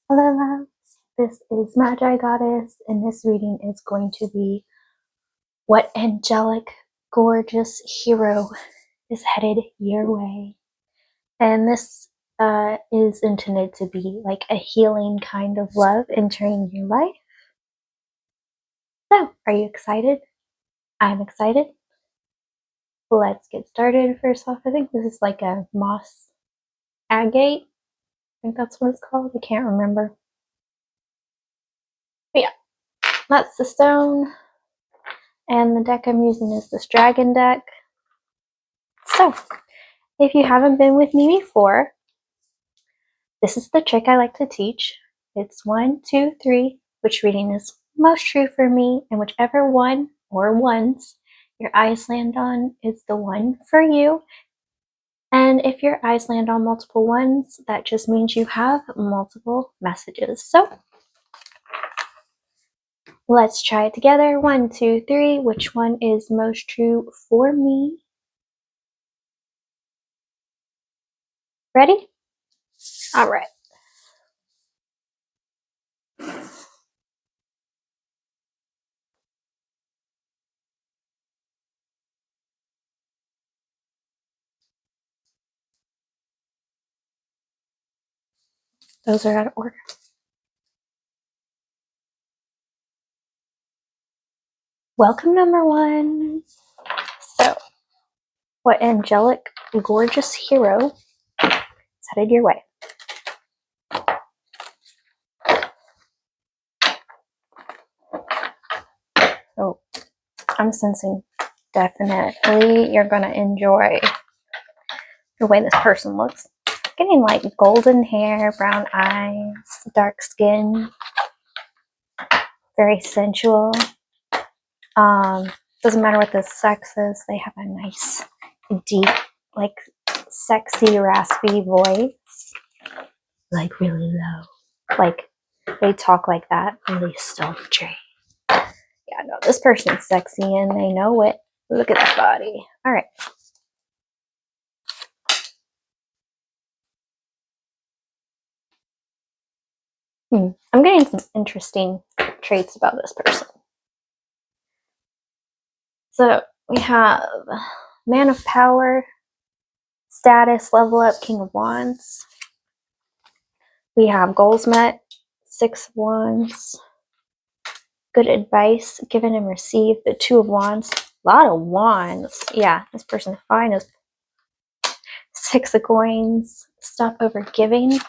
Hello, loves. This is Magigoddess, and this reading is going to be what angelic, gorgeous hero is headed your way. And this is intended to be like a healing kind of love entering your life. So, are you excited? I'm excited. Let's get started. First off, I think this is like a moss agate. I think that's what it's called. I can't remember. But yeah, that's the stone. And the deck I'm using is this dragon deck. So, if you haven't been with me before, this is the trick I like to teach. It's 1, 2, 3, which reading is most true for me, and whichever one or ones your eyes land on is the one for you. And if your eyes land on multiple ones, that just means you have multiple messages. So, let's try it together. 1, 2, 3. Which one is most true for me? Ready? All right. Those are out of order. Welcome, number 1. So, what angelic, gorgeous hero is headed your way? Oh, I'm sensing definitely you're going to enjoy the way this person looks. Getting like golden hair, brown eyes, dark skin, very sensual. Doesn't matter what the sex is, they have a nice, deep, like sexy, raspy voice. Like really low. Like they talk like that, really sultry. Yeah, no, this person's sexy and they know it. Look at that body. All right. I'm getting some interesting traits about this person. So we have Man of Power, Status, Level Up, King of Wands. We have Goals Met, 6 of Wands. Good advice given and received, the 2 of Wands. A lot of wands. Yeah, this person's fine as 6 of Coins. Stop over giving.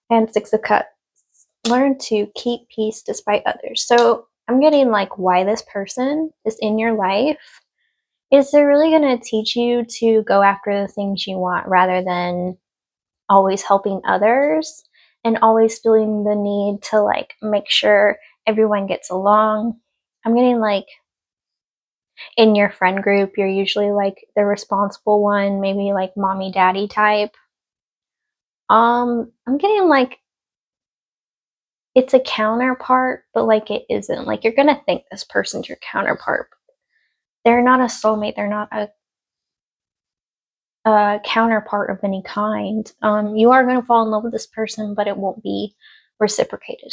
And 6 of Cups. Learn to keep peace despite others. So I'm getting like why this person is in your life is they're really going to teach you to go after the things you want rather than always helping others and always feeling the need to like make sure everyone gets along. I'm getting like in your friend group, you're usually like the responsible one, maybe like mommy daddy type. I'm getting like it's a counterpart, but like it isn't. Like you're gonna think this person's your counterpart. They're not a soulmate. They're not a counterpart of any kind. You are going to fall in love with this person, but it won't be reciprocated.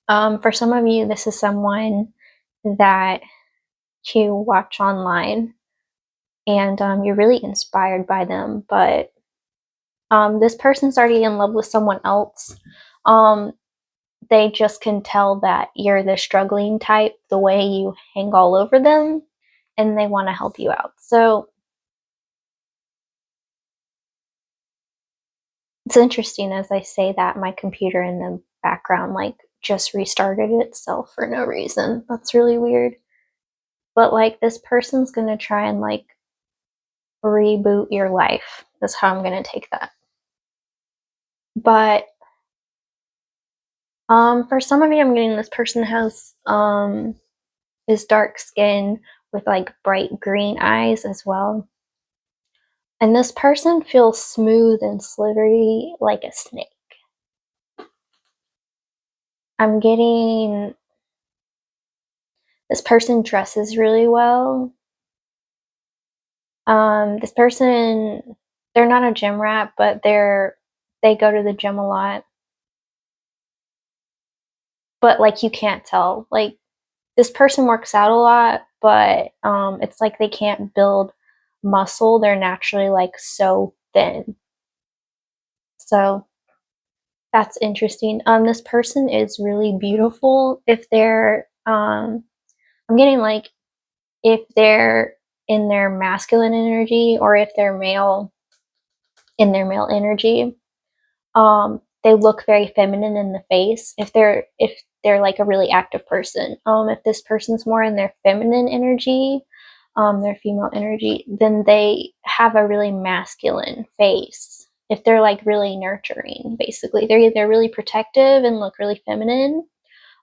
For some of you, this is someone that you watch online and you're really inspired by them, but this person's already in love with someone else. They just can tell that you're the struggling type the way you hang all over them, and they want to help you out. So it's interesting as I say that my computer in the background like just restarted itself for no reason. That's really weird. But like this person's going to try and like reboot your life. That's how I'm going to take that. But for some of you, I'm getting this person has is dark skin with like bright green eyes as well. And this person feels smooth and slithery like a snake. I'm getting this person dresses really well. This person, they're not a gym rat, but they're they go to the gym a lot, but like you can't tell. Like this person works out a lot, but it's like they can't build muscle. They're naturally like so thin. So that's interesting. This person is really beautiful. If they're I'm getting like if they're in their masculine energy or if they're male in their male energy. They look very feminine in the face. If they're like a really active person, if this person's more in their feminine energy, their female energy, then they have a really masculine face. If they're like really nurturing, basically, they're either really protective and look really feminine,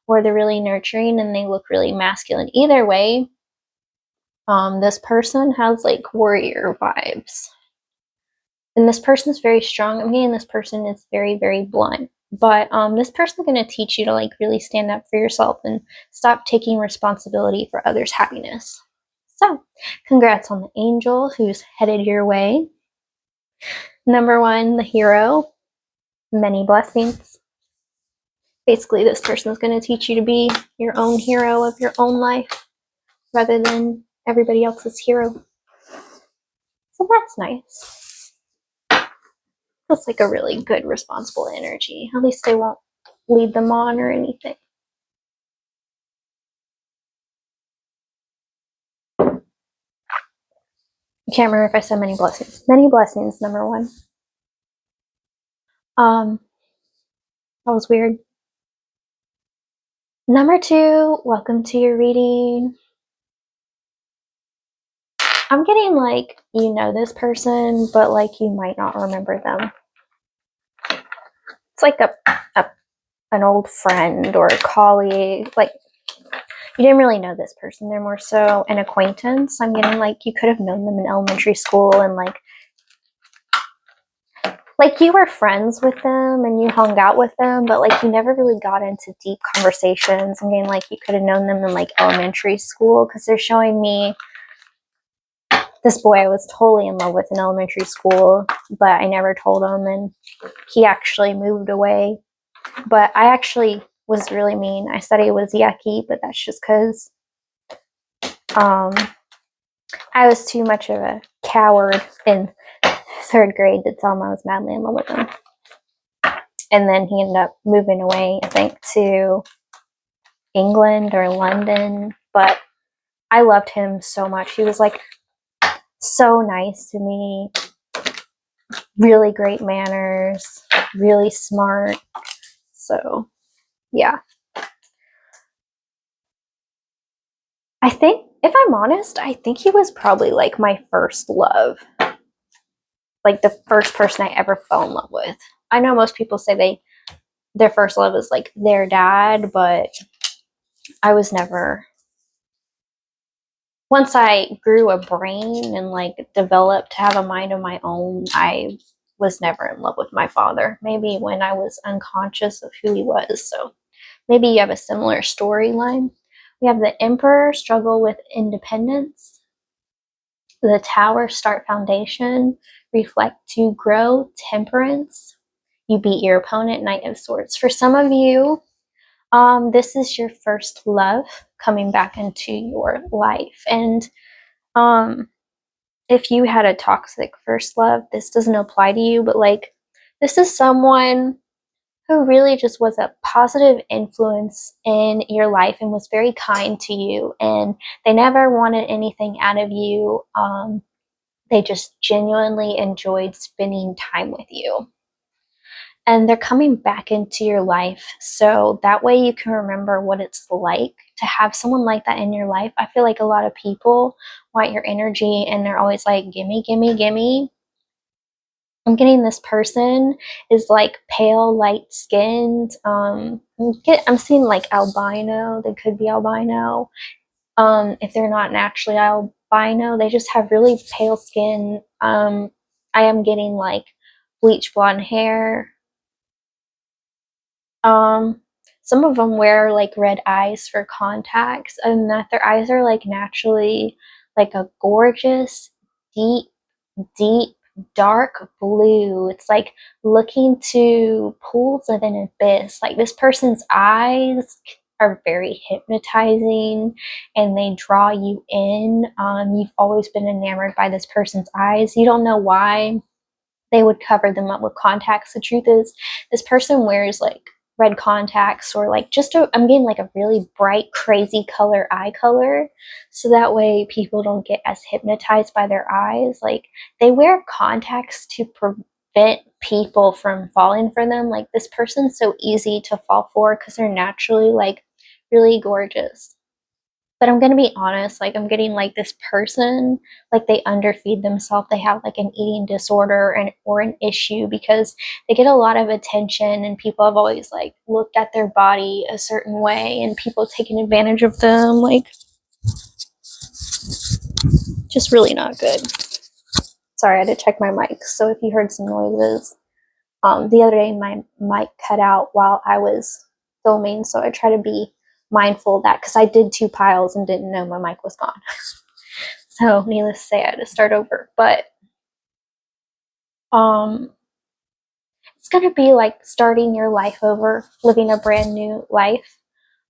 or they're really nurturing and they look really masculine. Either way, this person has like warrior vibes. And this person is very strong. I'm getting this person is very, very blunt. But this person is going to teach you to like really stand up for yourself and stop taking responsibility for others' happiness. So, congrats on the angel who's headed your way. Number one, the hero. Many blessings. Basically, this person is going to teach you to be your own hero of your own life rather than everybody else's hero. So that's nice. Feels like a really good, responsible energy. At least they won't lead them on or anything. I can't remember if I said many blessings. Many blessings, number one. That was weird. Number two, welcome to your reading. I'm getting like, you know this person, but like you might not remember them. It's like an old friend or a colleague. Like you didn't really know this person. They're more so an acquaintance. I'm getting like you could have known them in elementary school and like you were friends with them and you hung out with them, but like you never really got into deep conversations. I'm getting like you could have known them in like elementary school because they're showing me this boy I was totally in love with in elementary school, but I never told him, and he actually moved away. But I actually was really mean. I said he was yucky, but that's just because I was too much of a coward in third grade to tell him I was madly in love with him. And then he ended up moving away, I think, to England or London. But I loved him so much. He was like so nice to me, really great manners, really smart. So, yeah. I think, if I'm honest, I think he was probably like my first love. Like the first person I ever fell in love with. I know most people say their first love is like their dad, but I was never. Once I grew a brain and like developed to have a mind of my own, I was never in love with my father. Maybe when I was unconscious of who he was. So maybe you have a similar storyline. We have the Emperor, struggle with independence. The Tower, start foundation. Reflect to grow, temperance. You beat your opponent, Knight of Swords. For some of you, this is your first love coming back into your life. And if you had a toxic first love, this doesn't apply to you, but like this is someone who really just was a positive influence in your life and was very kind to you, and they never wanted anything out of you. They just genuinely enjoyed spending time with you. And they're coming back into your life so that way you can remember what it's like to have someone like that in your life. I feel like a lot of people want your energy and they're always like, gimme, gimme, gimme. I'm getting this person is like pale, light skinned. I'm seeing like albino. They could be albino. If they're not naturally albino, they just have really pale skin. I am getting like bleach blonde hair. Some of them wear like red eyes for contacts, and that their eyes are like naturally like a gorgeous, deep, deep dark blue. It's like looking to pools of an abyss. Like this person's eyes are very hypnotizing and they draw you in. You've always been enamored by this person's eyes. You don't know why they would cover them up with contacts. The truth is, this person wears like red contacts or like I'm getting like a really bright, crazy color eye color. So that way people don't get as hypnotized by their eyes. Like they wear contacts to prevent people from falling for them. Like this person's so easy to fall for because they're naturally like really gorgeous. But I'm gonna be honest, like I'm getting like this person, like they underfeed themselves. They have like an eating disorder and or an issue because they get a lot of attention and people have always like looked at their body a certain way and people taking advantage of them, like just really not good. Sorry, I had to check my mic. So if you heard some noises, the other day my mic cut out while I was filming, so I try to be mindful of that because I did 2 piles and didn't know my mic was gone. So needless to say, I had to start over. But it's gonna be like starting your life over, living a brand new life.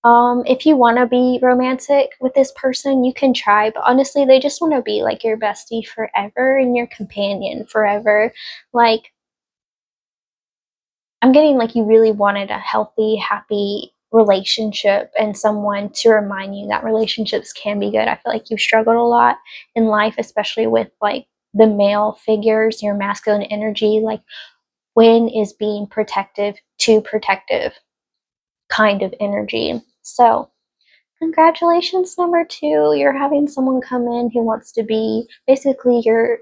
If you want to be romantic with this person, you can try, but honestly, they just want to be like your bestie forever and your companion forever. Like, I'm getting like you really wanted a healthy, happy relationship and someone to remind you that relationships can be good. I feel like you've struggled a lot in life, especially with like the male figures, your masculine energy. Like, when is being protective too protective kind of energy? So, congratulations, number 2. You're having someone come in who wants to be basically your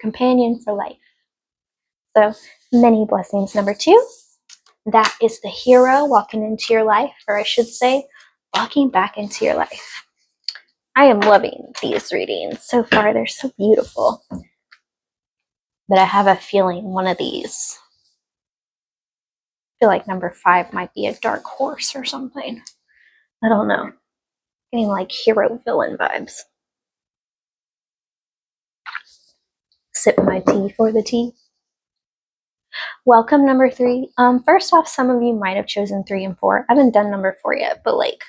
companion for life. So, many blessings, number 2. That is the hero walking into your life, or I should say, walking back into your life. I am loving these readings so far. They're so beautiful. But I have a feeling one of these, I feel like number 5 might be a dark horse or something. I don't know. Getting like hero villain vibes. Sip my tea for the tea. Welcome, number 3. First off, some of you might have chosen 3 and 4. I haven't done number 4 yet, but like,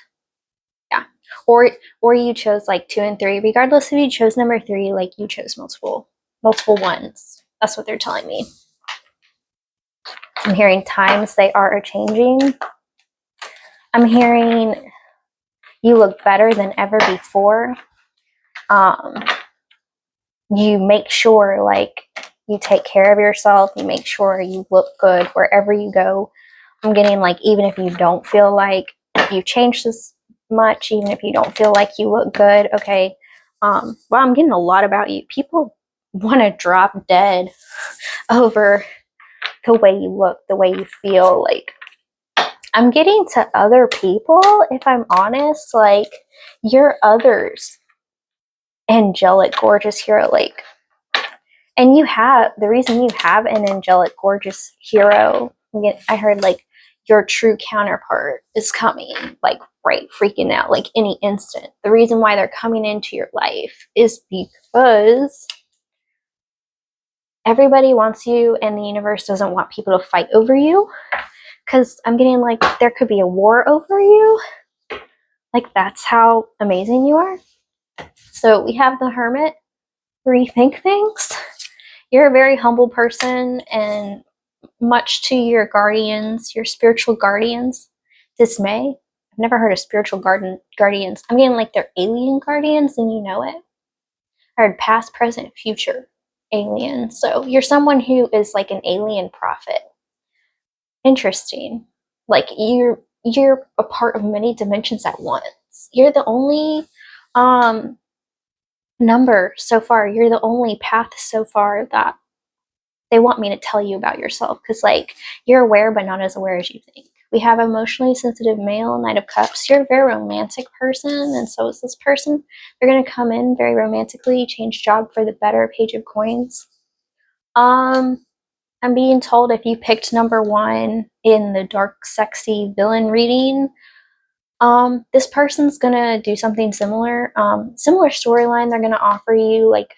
yeah. Or you chose like 2 and 3. Regardless if you chose number 3, like you chose multiple ones. That's what they're telling me. I'm hearing times they are changing. I'm hearing you look better than ever before. You make sure like you take care of yourself. You make sure you look good wherever you go. I'm getting like, even if you don't feel like you've changed this much, even if you don't feel like you look good, okay. Well, I'm getting a lot about you. People want to drop dead over the way you look, the way you feel. Like, I'm getting to other people, if I'm honest, like you're others angelic, gorgeous hero, like, and you have the reason you have an angelic, gorgeous hero. I heard like your true counterpart is coming, like right freaking out, like any instant. The reason why they're coming into your life is because everybody wants you and the universe doesn't want people to fight over you. Because I'm getting like there could be a war over you. Like, that's how amazing you are. So we have the Hermit. Rethink things. You're a very humble person, and much to your guardians, your spiritual guardians' dismay. I've never heard of spiritual guardians. I'm getting like they're alien guardians, and you know it. I heard past, present, future alien. So you're someone who is like an alien prophet. Interesting. Like you're a part of many dimensions at once. You're the only number so far. You're the only path so far that they want me to tell you about yourself, because like you're aware but not as aware as you think. We have emotionally sensitive male, Knight of Cups. You're a very romantic person, and so is this person. They're going to come in very romantically, change job for the better, Page of Coins. I'm being told if you picked number 1 in the dark, sexy villain reading, this person's gonna do something similar. Similar storyline. They're gonna offer you like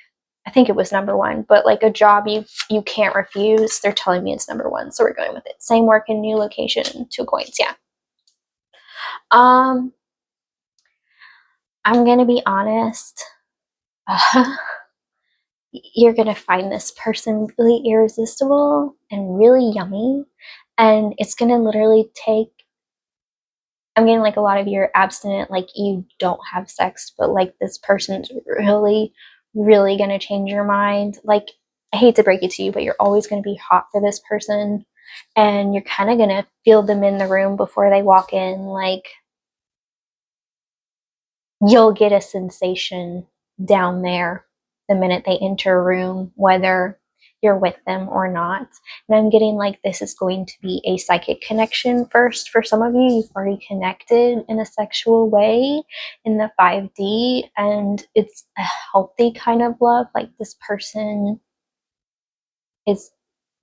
I think it was number one, but like a job you can't refuse. They're telling me it's number one, so we're going with it. Same work in new location, 2 coins. Yeah. Um, I'm gonna be honest. You're gonna find this person really irresistible and really yummy, and it's gonna literally take. I'm getting like a lot of you're abstinent, like you don't have sex, but like this person's really, really gonna change your mind. Like, I hate to break it to you, but you're always gonna be hot for this person, and you're kind of gonna feel them in the room before they walk in. Like, you'll get a sensation down there the minute they enter a room, whether you're with them or not. And I'm getting like this is going to be a psychic connection first for some of you. You've already connected in a sexual way in the 5D, and it's a healthy kind of love. Like, is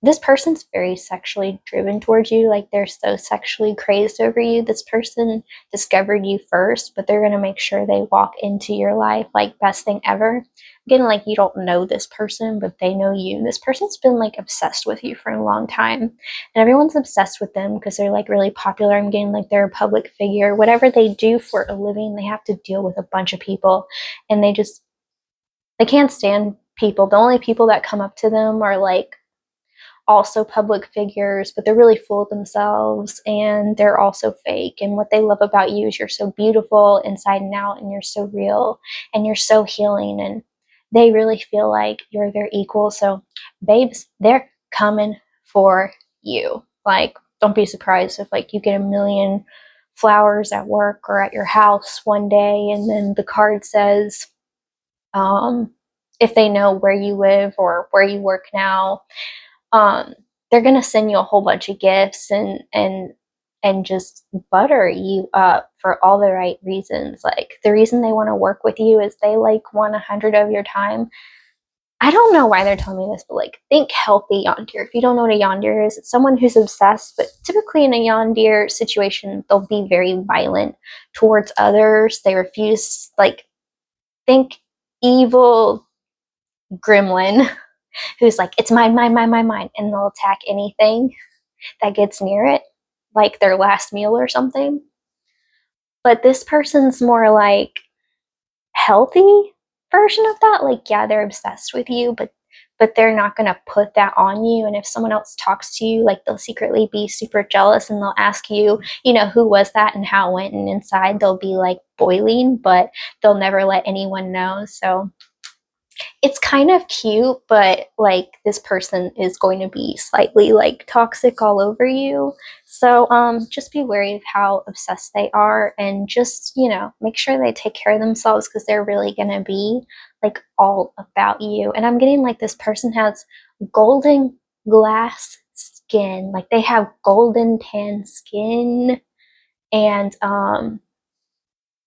this person's very sexually driven towards you. Like, they're so sexually crazed over you. This person discovered you first, but they're going to make sure they walk into your life like best thing ever. Again, like, you don't know this person, but they know you. This person's been like obsessed with you for a long time, and everyone's obsessed with them because they're like really popular. I'm getting like they're a public figure. Whatever they do for a living, they have to deal with a bunch of people, and they can't stand people. The only people that come up to them are like also public figures, but they're really full of themselves, and they're also fake. And what they love about you is you're so beautiful inside and out, and you're so real, and you're so healing, and they really feel like you're their equal. So, babes, they're coming for you. Like, don't be surprised if like you get a million flowers at work or at your house one day, and then the card says, um, if they know where you live or where you work now, um, they're gonna send you a whole bunch of gifts and just butter you up for all the right reasons. Like, the reason they want to work with you is they like want 100 of your time. I don't know why they're telling me this, but like, think healthy yondir. If you don't know what a yondir is, it's someone who's obsessed, but typically in a yondir situation, they'll be very violent towards others. They refuse, like, think evil gremlin who's like, it's mine, mine, mine, mine, mine, and they'll attack anything that gets near it, like their last meal or something. But this person's more like healthy version of that. Like, yeah, they're obsessed with you, but they're not gonna put that on you. And if someone else talks to you, like, they'll secretly be super jealous, and they'll ask you, who was that and how it went, and inside they'll be like boiling, but they'll never let anyone know. So it's kind of cute, but like, this person is going to be slightly like toxic all over you. So just be wary of how obsessed they are, and just, make sure they take care of themselves, because they're really going to be like all about you. And I'm getting like this person has golden glass skin, like they have golden tan skin, and I'm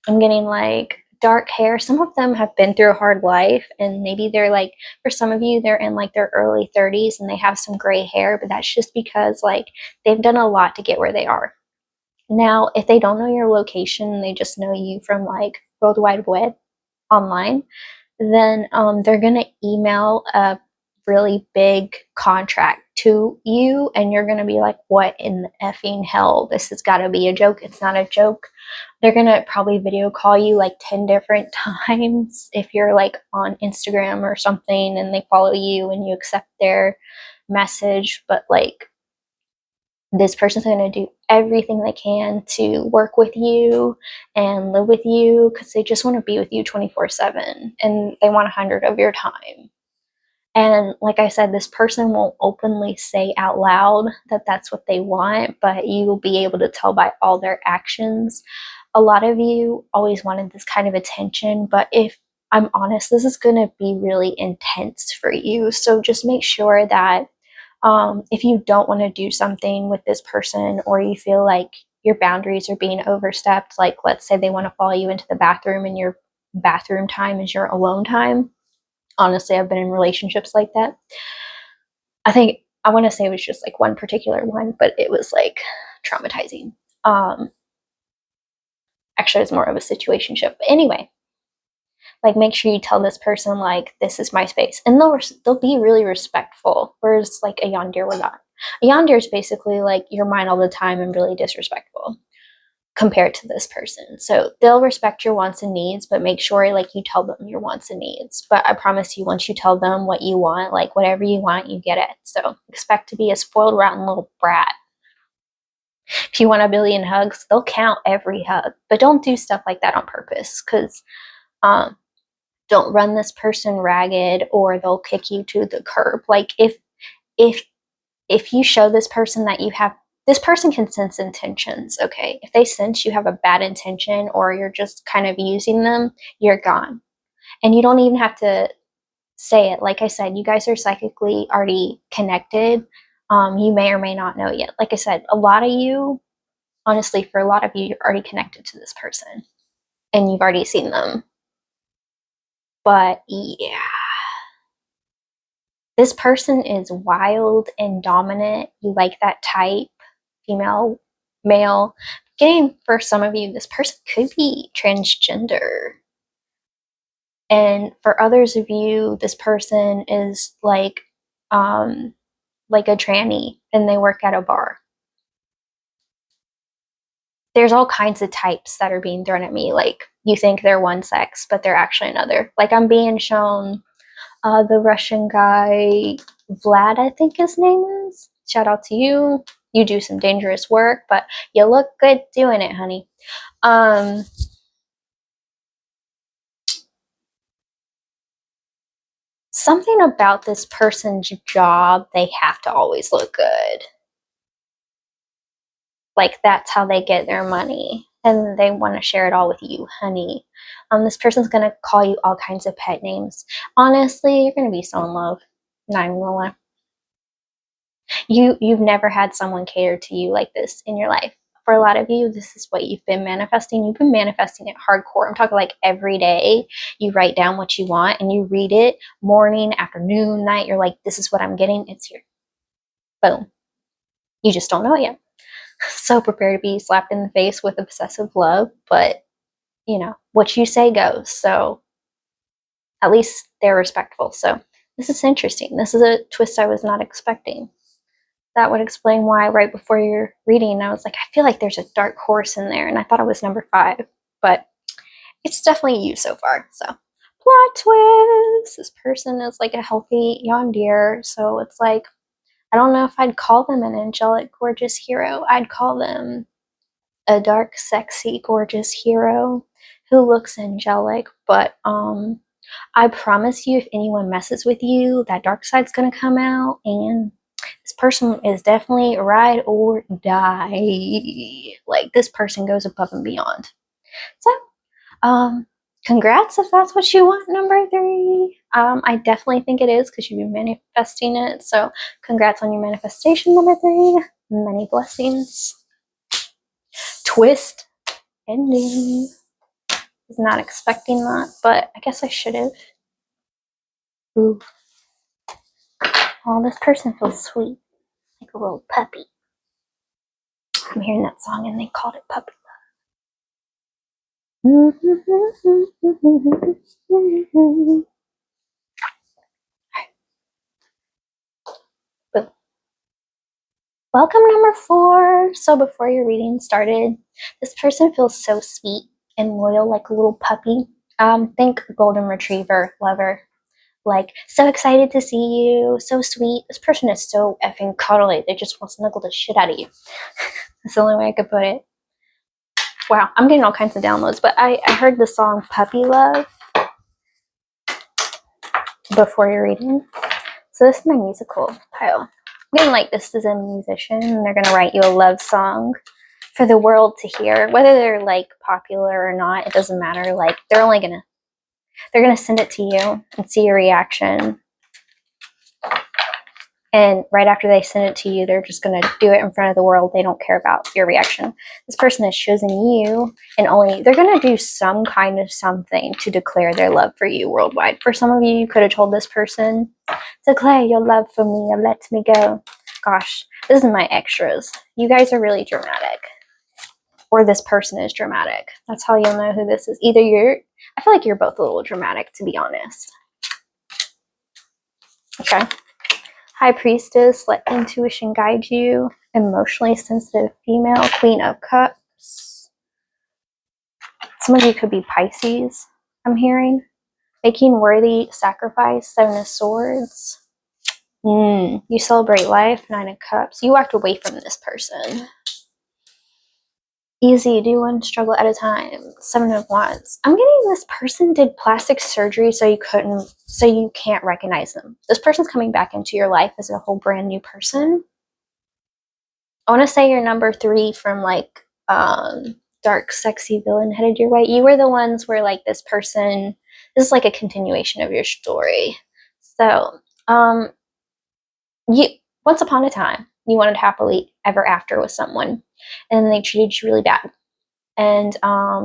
getting like dark hair. Some of them have been through a hard life, and maybe they're like, for some of you, they're in like their early 30s and they have some gray hair, but that's just because like they've done a lot to get where they are. Now, if they don't know your location, they just know you from like World Wide Web online, then they're going to email a really big contract to you, and you're going to be like, what in the effing hell? This has got to be a joke. It's not a joke. They're going to probably video call you like 10 different times if you're like on Instagram or something, and they follow you and you accept their message. But like, this person's going to do everything they can to work with you and live with you, because they just want to be with you 24/7, and they want 100 of your time. And like I said, this person won't openly say out loud that that's what they want, but you will be able to tell by all their actions. A lot of you always wanted this kind of attention, but if I'm honest, this is going to be really intense for you. So just make sure that if you don't want to do something with this person, or you feel like your boundaries are being overstepped, like let's say they want to follow you into the bathroom and your bathroom time is your alone time. Honestly, I've been in relationships like that. I want to say it was just like one particular one, but it was like traumatizing. Actually, it was more of a situationship. But anyway, Like, make sure you tell this person, like, this is my space. And they'll be really respectful. Whereas, like, a yondir would not. A yondir is basically, like, you're mine all the time and really disrespectful compared to this person. So they'll respect your wants and needs, but make sure, like, you tell them your wants and needs. But I promise you, once you tell them what you want, like, whatever you want, you get it. So expect to be a spoiled, rotten little brat. If you want a billion hugs, they'll count every hug. But don't do stuff like that on purpose, because don't run this person ragged or they'll kick you to the curb. Like, if if you show this person that you have, this person can sense intentions, okay? If they sense you have a bad intention or you're just kind of using them, you're gone. And you don't even have to say it. Like I said, you guys are psychically already connected. You may or may not know yet. Like I said, a lot of you, honestly, for a lot of you, you're already connected to this person and you've already seen them. But yeah, this person is wild and dominant. You like that type, female, male. Getting for some of you, this person could be transgender. And for others of you, this person is like a tranny and they work at a bar. There's all kinds of types that are being thrown at me. Like, you think they're one sex, but they're actually another. Like, I'm being shown the Russian guy, Vlad, I think his name is. Shout out to you. You do some dangerous work, but you look good doing it, honey. Something about this person's job, they have to always look good. Like, that's how they get their money. And they want to share it all with you, honey. This person's going to call you all kinds of pet names. Honestly, you're going to be so in love. Not even gonna lie. You've never had someone cater to you like this in your life. For a lot of you, this is what you've been manifesting. You've been manifesting it hardcore. I'm talking like every day. You write down what you want and you read it morning, afternoon, night. You're like, this is what I'm getting. It's here. Boom. You just don't know it yet. So prepare to be slapped in the face with obsessive love, but you know, what you say goes. So at least they're respectful. So this is interesting. This is a twist I was not expecting. That would explain why right before your reading, I was like, I feel like there's a dark horse in there. And I thought it was number 5, but it's definitely you so far. So plot twist. This person is like a healthy yondir. So it's like, I don't know if I'd call them an angelic, gorgeous hero. I'd call them a dark, sexy, gorgeous hero who looks angelic. But I promise you, if anyone messes with you, that dark side's gonna come out, and this person is definitely ride or die. Like, this person goes above and beyond. So, congrats if that's what you want, number 3. I definitely think it is because you've been manifesting it. So, congrats on your manifestation, number 3. Many blessings. Twist ending. Was not expecting that, but I guess I should have. Ooh. Oh, this person feels sweet, like a little puppy. I'm hearing that song and they called it puppy love. Welcome, number 4. So before your reading started, this person feels so sweet and loyal, like a little puppy. Think golden retriever lover. Like, so excited to see you, so sweet. This person is so effing cuddly. They just want to snuggle the shit out of you. That's the only way I could put it. Wow, I'm getting all kinds of downloads, but I heard the song Puppy Love before your reading. So this is my musical pile. I'm getting like, this is a musician and they're gonna write you a love song for the world to hear. Whether they're like popular or not, it doesn't matter. Like, they're gonna send it to you and see your reaction. And right after they send it to you, they're just going to do it in front of the world. They don't care about your reaction. This person has chosen you, and they're going to do some kind of something to declare their love for you worldwide. For some of you, you could have told this person, declare your love for me and let me go. Gosh, this is my extras. You guys are really dramatic. Or this person is dramatic. That's how you'll know who this is. Either I feel like you're both a little dramatic, to be honest. Okay. High Priestess, let intuition guide you. Emotionally sensitive female, Queen of Cups. Some of you could be Pisces, I'm hearing. Making worthy sacrifice, Seven of Swords. You celebrate life, Nine of Cups. You walked away from this person. Easy, do one struggle at a time. Seven of Wands. I'm getting this person did plastic surgery so you can't recognize them. This person's coming back into your life as a whole brand new person. I want to say you're number 3 from like dark, sexy villain headed your way. You were the ones where like this person, this is like a continuation of your story. So, you once upon a time, you wanted happily ever after with someone, and then they treated you really bad. And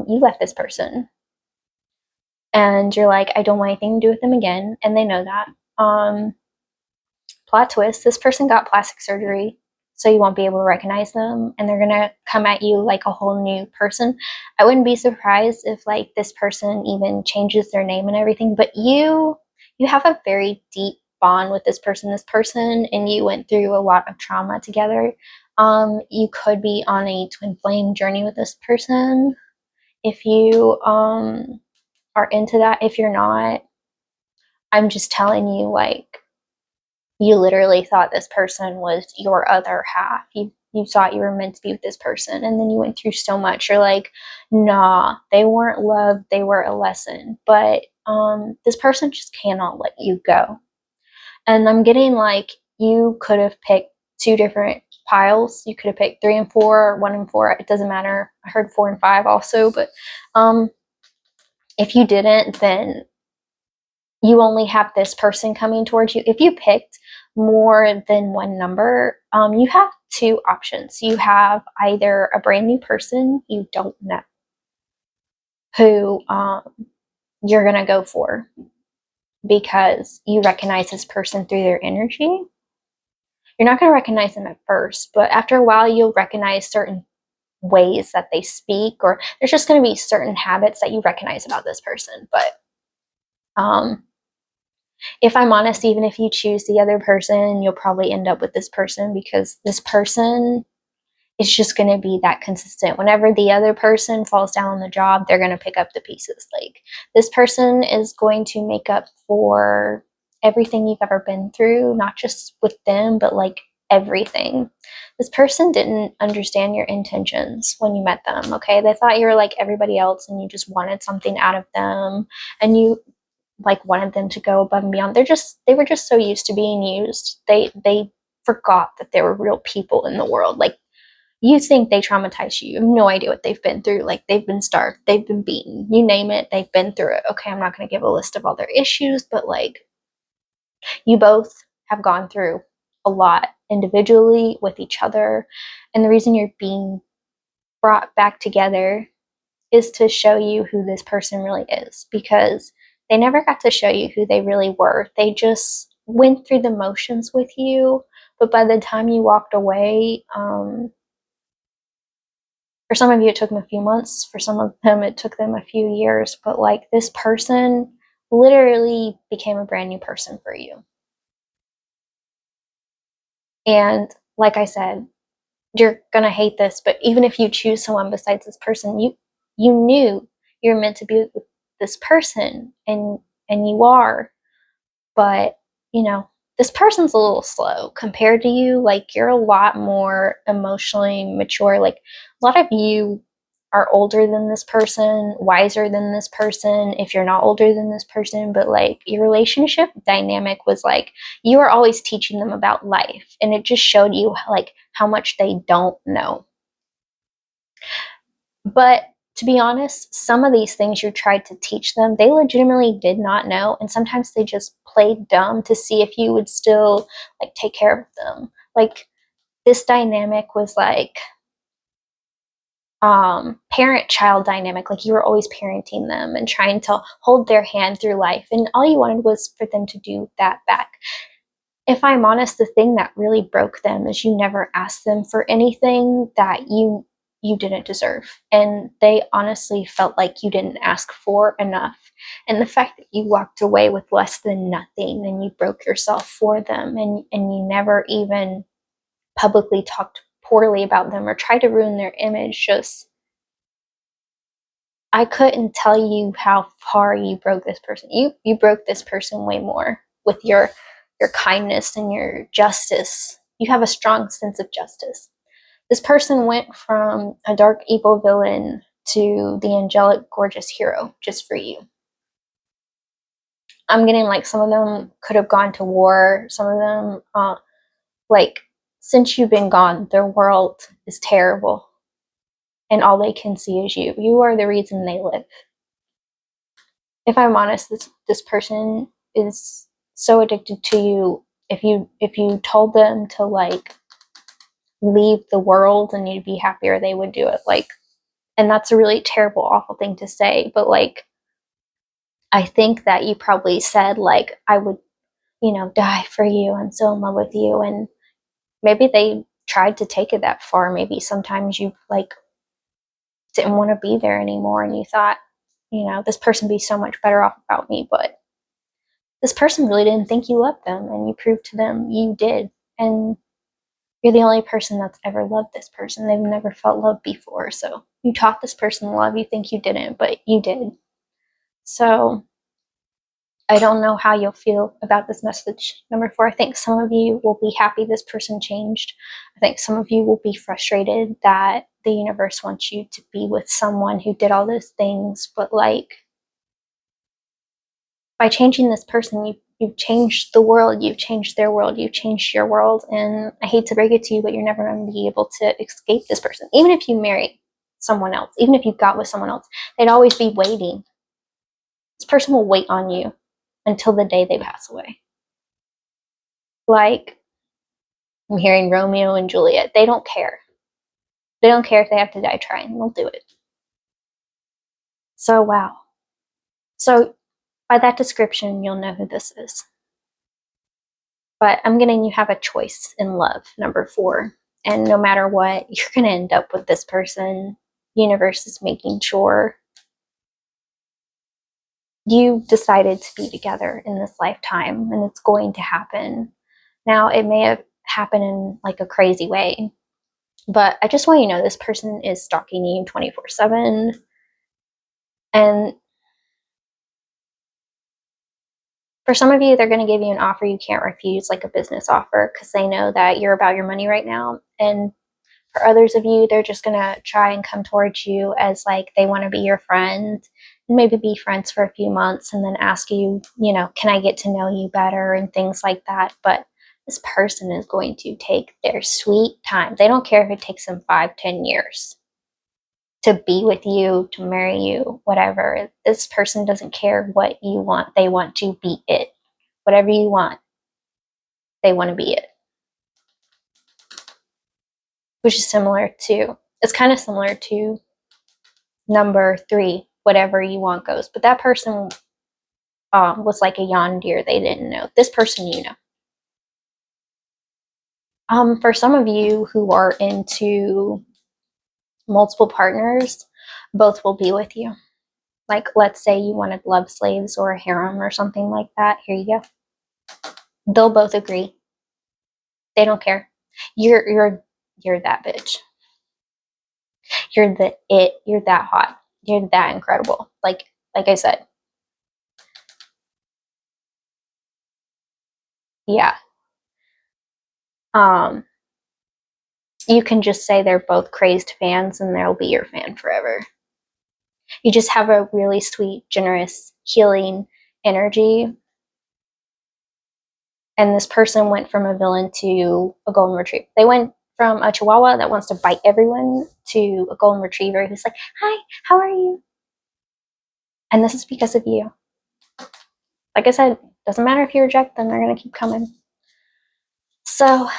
you left this person. And you're like, I don't want anything to do with them again. And they know that. Plot twist, this person got plastic surgery so you won't be able to recognize them, and they're gonna come at you like a whole new person. I wouldn't be surprised if like this person even changes their name and everything, but you have a very deep bond with this person and you went through a lot of trauma together. You could be on a twin flame journey with this person if you are into that. If you're not, I'm just telling you, like, you literally thought this person was your other half. You thought you were meant to be with this person, and then you went through so much. You're like, nah, they weren't love, they were a lesson. But this person just cannot let you go. And I'm getting like you could have picked 2 different piles. You could have picked 3 and 4, 1 and 4. It doesn't matter. I heard 4 and 5 also, but if you didn't, then you only have this person coming towards you. If you picked more than one number, you have 2 options. You have either a brand new person you don't know who you're going to go for because you recognize this person through their energy. You're not going to recognize them at first, but after a while, you'll recognize certain ways that they speak, or there's just going to be certain habits that you recognize about this person. But if I'm honest, even if you choose the other person, you'll probably end up with this person because this person is just going to be that consistent. Whenever the other person falls down on the job, they're going to pick up the pieces. Like, this person is going to make up for everything you've ever been through, not just with them, but like everything. This person didn't understand your intentions when you met them, okay? They thought you were like everybody else and you just wanted something out of them, and you like wanted them to go above and beyond. They were just so used to being used. They forgot that there were real people in the world. Like, you think they traumatized you. You have no idea what they've been through. Like, they've been starved, they've been beaten, you name it, they've been through it. Okay, I'm not going to give a list of all their issues, but like, you both have gone through a lot individually with each other. And the reason you're being brought back together is to show you who this person really is, because they never got to show you who they really were. They just went through the motions with you, but by the time you walked away, for some of you it took them a few months, for some of them it took them a few years, but like, this person literally became a brand new person for you. And like I said, you're gonna hate this, but even if you choose someone besides this person, you knew you're meant to be with this person, and you are, but you know, this person's a little slow compared to you. Like, you're a lot more emotionally mature. Like, a lot of you are older than this person, wiser than this person, if you're not older than this person. But like, your relationship dynamic was like, you were always teaching them about life, and it just showed you like how much they don't know. But to be honest, some of these things you tried to teach them, they legitimately did not know, and sometimes they just played dumb to see if you would still like take care of them. Like, this dynamic was like parent-child dynamic. Like, you were always parenting them and trying to hold their hand through life, and all you wanted was for them to do that back. If I'm honest, the thing that really broke them is you never asked them for anything that you you didn't deserve. And they honestly felt like you didn't ask for enough. And the fact that you walked away with less than nothing and you broke yourself for them, and you never even publicly talked poorly about them or tried to ruin their image, just, I couldn't tell you how far you broke this person. You broke this person way more with your kindness and your justice. You have a strong sense of justice. This person went from a dark evil villain to the angelic gorgeous hero just for you. I'm getting like some of them could have gone to war. Some of them, like, since you've been gone, their world is terrible, and all they can see is you. You are the reason they live. If I'm honest, this person is so addicted to you. If you told them to like leave the world and you'd be happier, they would do it. Like, and that's a really terrible, awful thing to say, but like, I think that you probably said like, I would, die for you. I'm so in love with you. And maybe they tried to take it that far. Maybe sometimes you like didn't want to be there anymore and you thought, this person would be so much better off without me. But this person really didn't think you loved them, and you proved to them you did. And you're the only person that's ever loved this person. They've never felt love before. So you taught this person love. You think you didn't, but you did. So I don't know how you'll feel about this message. Number 4, I think some of you will be happy this person changed. I think some of you will be frustrated that the universe wants you to be with someone who did all those things, but like, by changing this person, you've changed the world, you've changed their world, you've changed your world. And I hate to break it to you, but you're never going to be able to escape this person. Even if you marry someone else, even if you got with someone else, they'd always be waiting. This person will wait on you until the day they pass away. Like, I'm hearing Romeo and Juliet. They don't care. They don't care if they have to die trying. They'll do it. So, wow. So, by that description, you'll know who this is. But I'm getting you have a choice in love, number 4. And no matter what, you're going to end up with this person. Universe is making sure you decided to be together in this lifetime, and it's going to happen. Now, it may have happened in like a crazy way, but I just want you to know this person is stalking you 24/7. And for some of you, they're going to give you an offer you can't refuse, like a business offer, because they know that you're about your money right now. And for others of you, they're just going to try and come towards you as like they want to be your friend, and maybe be friends for a few months and then ask you, can I get to know you better and things like that. But this person is going to take their sweet time. They don't care if it takes them 5-10 years to be with you, to marry you, whatever. This person doesn't care what you want. They want to be it. Whatever you want, they want to be it. Which is it's kind of similar to number 3, whatever you want goes. But that person was like a yawn deer. They didn't know. This person, for some of you who are into multiple partners, both will be with you. Like, let's say you wanted love slaves or a harem or something like that. Here you go. They'll both agree. They don't care. You're that bitch. You're the it. You're that hot. You're that incredible. Like I said, yeah. Um, you can just say they're both crazed fans, and they'll be your fan forever. You just have a really sweet, generous, healing energy. And this person went from a villain to a golden retriever. They went from a chihuahua that wants to bite everyone to a golden retriever who's like, hi, how are you? And this is because of you. Like I said, doesn't matter if you reject them, they're going to keep coming. So,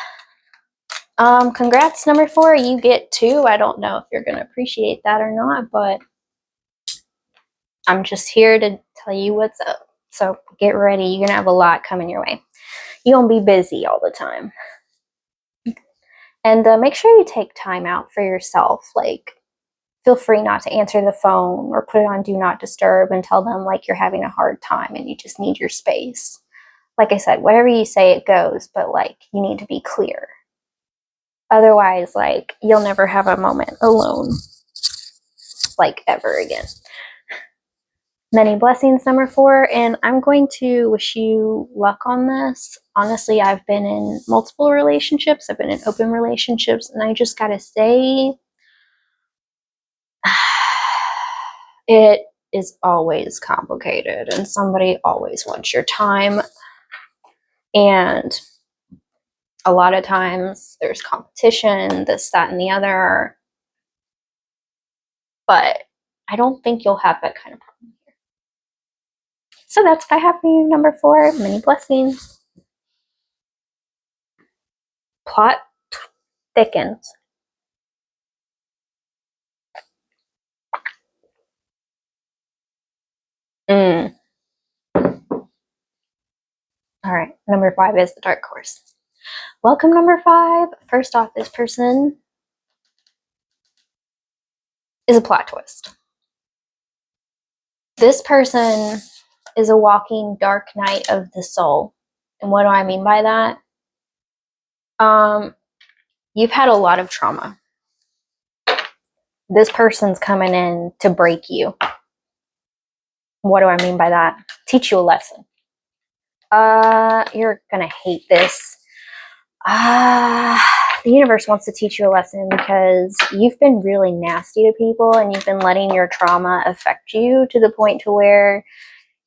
congrats, number 4. You get 2. I don't know if you're going to appreciate that or not, but I'm just here to tell you what's up. So get ready. You're going to have a lot coming your way. You're going to be busy all the time. And make sure you take time out for yourself. Like, feel free not to answer the phone or put it on do not disturb and tell them like you're having a hard time and you just need your space. Like I said, whatever you say, it goes, but like you need to be clear. Otherwise, like you'll never have a moment alone, like ever again. Many blessings, number 4, and I'm going to wish you luck on this. Honestly, I've been in multiple relationships. I've been in open relationships, and I just gotta say, it is always complicated, and somebody always wants your time, and a lot of times there's competition, this, that, and the other, but I don't think you'll have that kind of problem here. So that's what I have for you, number 4. Many blessings. Plot thickens. All right, number 5 is the dark horse. Welcome, number 5. First off, this person is a plot twist. This person is a walking dark night of the soul. And what do I mean by that? You've had a lot of trauma. This person's coming in to break you. What do I mean by that? Teach you a lesson. You're gonna hate this. The universe wants to teach you a lesson because you've been really nasty to people and you've been letting your trauma affect you to the point to where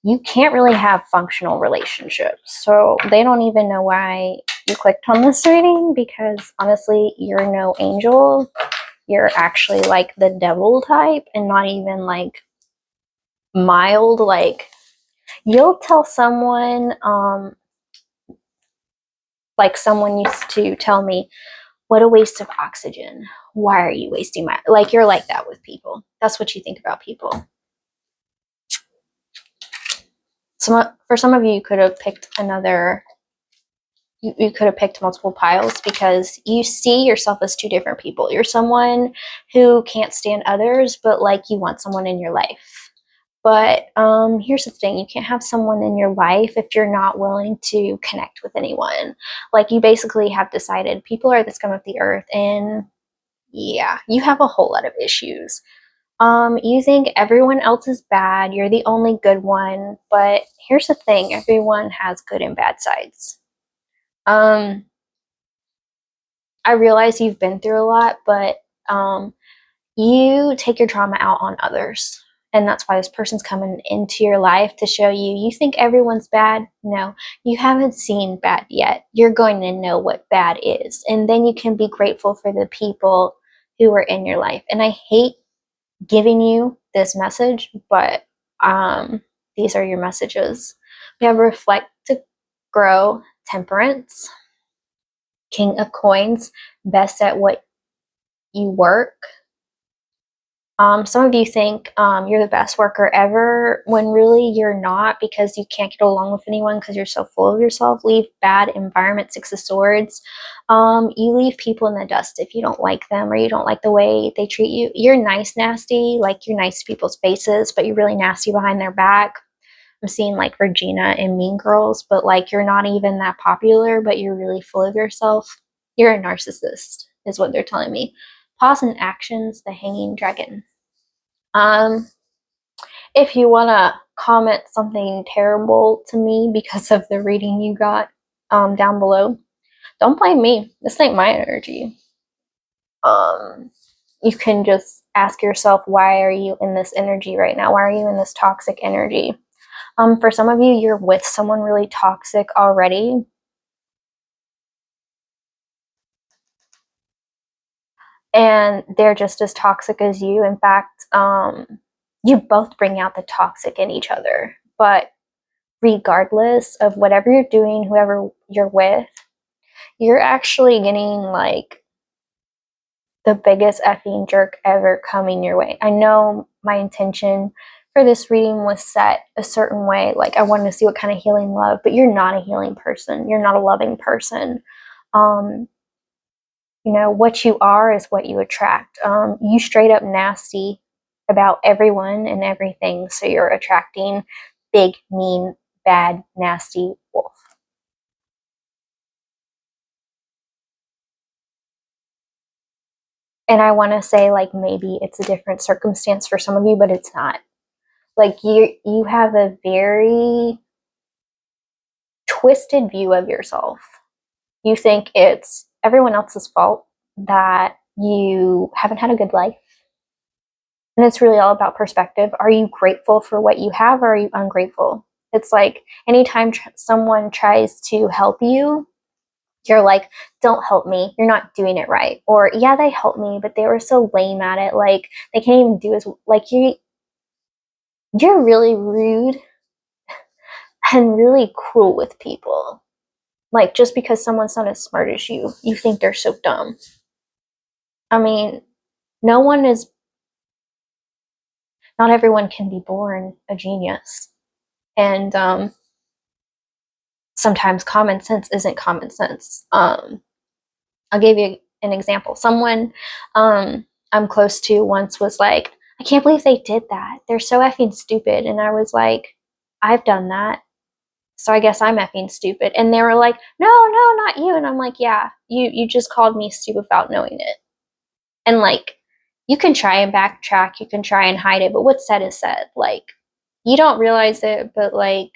you can't really have functional relationships. So they don't even know why you clicked on this reading, because honestly, you're no angel. You're actually like the devil type, and not even like mild. Like, you'll tell someone, like someone used to tell me, what a waste of oxygen. Why are you wasting my, like, you're like that with people. That's what you think about people. For some of you, you could have picked another, you could have picked multiple piles because you see yourself as 2 different people. You're someone who can't stand others, but like you want someone in your life. But here's the thing, you can't have someone in your life if you're not willing to connect with anyone. Like, you basically have decided people are the scum of the earth, and yeah, you have a whole lot of issues. You think everyone else is bad, you're the only good one, but here's the thing, everyone has good and bad sides. I realize you've been through a lot, but you take your trauma out on others. And that's why this person's coming into your life to show you, you think everyone's bad? No, you haven't seen bad yet. You're going to know what bad is. And then you can be grateful for the people who are in your life. And I hate giving you this message, but these are your messages. We have reflect to grow, temperance, king of coins, best at what you work. Some of you think you're the best worker ever, when really you're not, because you can't get along with anyone because you're so full of yourself. Leave bad environment, 6 of Swords. You leave people in the dust if you don't like them or you don't like the way they treat you. You're nice, nasty, like you're nice to people's faces, but you're really nasty behind their back. I'm seeing like Regina and Mean Girls, but like you're not even that popular, but you're really full of yourself. You're a narcissist, is what they're telling me. Pause in actions, the hanging dragon. If you want to comment something terrible to me because of the reading you got down below, don't blame me. This ain't my energy. You can just ask yourself, why are you in this energy right now? Why are you in this toxic energy? For some of you, you're with someone really toxic already. And they're just as toxic as you. In fact, you both bring out the toxic in each other. But regardless of whatever you're doing, whoever you're with, you're actually getting like the biggest effing jerk ever coming your way. I know my intention for this reading was set a certain way. Like, I wanted to see what kind of healing love, but you're not a healing person. You're not a loving person. You know, what you are is what you attract. You straight up nasty about everyone and everything, so you're attracting big, mean, bad, nasty wolf. And I want to say, like, maybe it's a different circumstance for some of you, but it's not. Like, you have a very twisted view of yourself. You think it's everyone else's fault that you haven't had a good life. And it's really all about perspective. Are you grateful for what you have, or are you ungrateful? It's like anytime someone tries to help you, you're like, don't help me. You're not doing it right. Or, yeah, they helped me, but they were so lame at it. Like, they can't even do as, like, you're really rude and really cruel with people. Like, just because someone's not as smart as you think they're so dumb. I mean, no one is, not everyone can be born a genius. And sometimes common sense isn't common sense. I'll give you an example. Someone I'm close to once was like, I can't believe they did that. They're so effing stupid. And I was like, I've done that. So I guess I'm effing stupid. And they were like, no, no, not you. And I'm like, yeah, you just called me stupid without knowing it. And like, you can try and backtrack, you can try and hide it, but what's said is said. Like, you don't realize it, but like,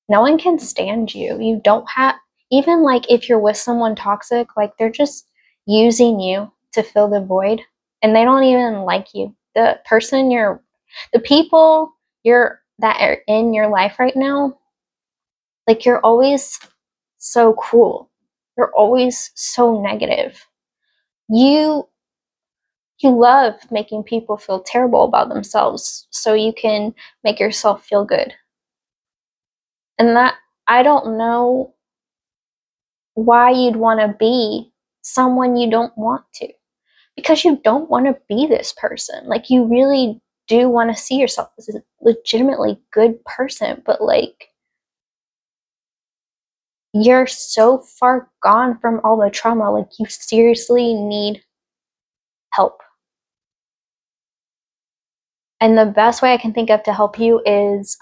no one can stand you. You don't have, even like if you're with someone toxic, like they're just using you to fill the void, and they don't even like you. The people that are in your life right now, like, you're always so cruel. You're always so negative. You you love making people feel terrible about themselves so you can make yourself feel good. And that, I don't know why you'd want to be someone you don't want to, because you don't want to be this person. Like, you really do want to see yourself as a legitimately good person, but like, you're so far gone from all the trauma. Like, you seriously need help. And the best way I can think of to help you is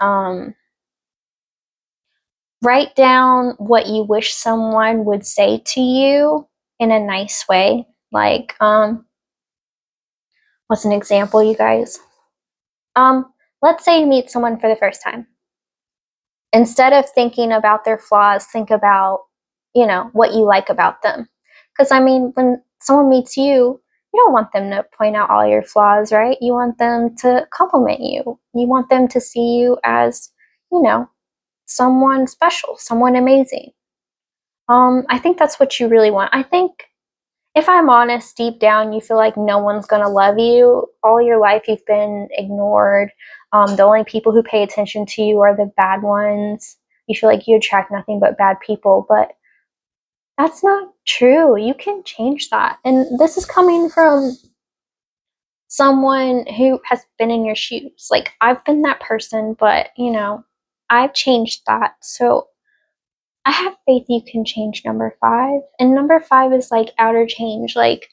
write down what you wish someone would say to you in a nice way. Like, what's an example, you guys? Let's say you meet someone for the first time. Instead of thinking about their flaws, think about, what you like about them. Because, I mean, when someone meets you, you don't want them to point out all your flaws, right? You want them to compliment you. You want them to see you as, you know, someone special, someone amazing. I think that's what you really want. I think, if I'm honest, deep down, you feel like no one's going to love you. All your life, you've been ignored. The only people who pay attention to you are the bad ones. You feel like you attract nothing but bad people, but that's not true. You can change that. And this is coming from someone who has been in your shoes. Like, I've been that person, but, I've changed that. So I have faith you can change number 5. And number 5 is like outer change. Like,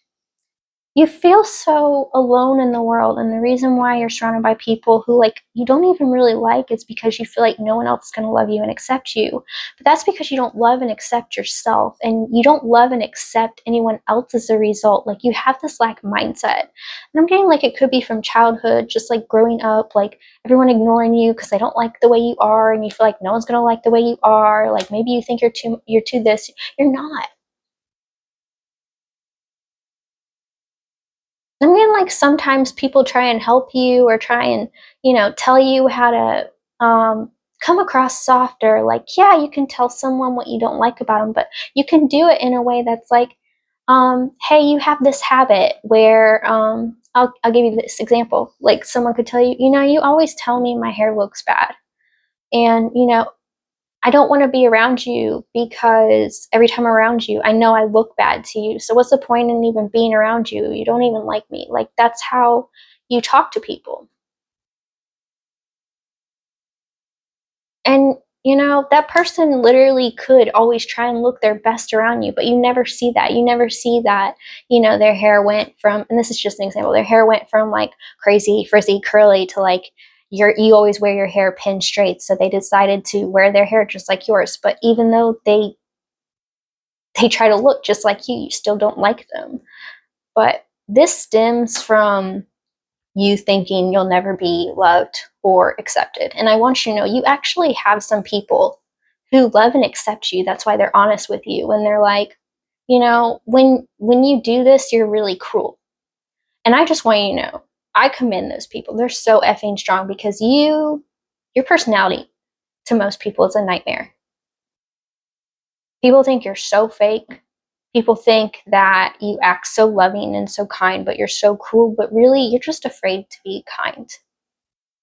you feel so alone in the world, and the reason why you're surrounded by people who, like, you don't even really like is because you feel like no one else is going to love you and accept you. But that's because you don't love and accept yourself, and you don't love and accept anyone else as a result. Like, you have this lack mindset, and I'm getting like it could be from childhood, just like growing up, like everyone ignoring you because they don't like the way you are, and you feel like no one's going to like the way you are. Like, maybe you think you're too this. You're not. I mean, like, sometimes people try and help you or try and, tell you how to come across softer. Like, yeah, you can tell someone what you don't like about them, but you can do it in a way that's like, hey, you have this habit where, I'll give you this example. Like, someone could tell you, you always tell me my hair looks bad. And, I don't want to be around you because every time I'm around you, I know I look bad to you. So what's the point in even being around you? You don't even like me. Like, that's how you talk to people. And, that person literally could always try and look their best around you, but you never see that. You never see that, their hair went from, and this is just an example, their hair went from like crazy, frizzy, curly to like you always wear your hair pinned straight. So they decided to wear their hair just like yours. But even though they try to look just like you still don't like them. But this stems from you thinking you'll never be loved or accepted. And I want you to know you actually have some people who love and accept you. That's why they're honest with you. And they're like, when you do this, you're really cruel. And I just want you to know, I commend those people. They're so effing strong because your personality to most people is a nightmare. People think you're so fake. People think that you act so loving and so kind, but you're so cruel. But really, you're just afraid to be kind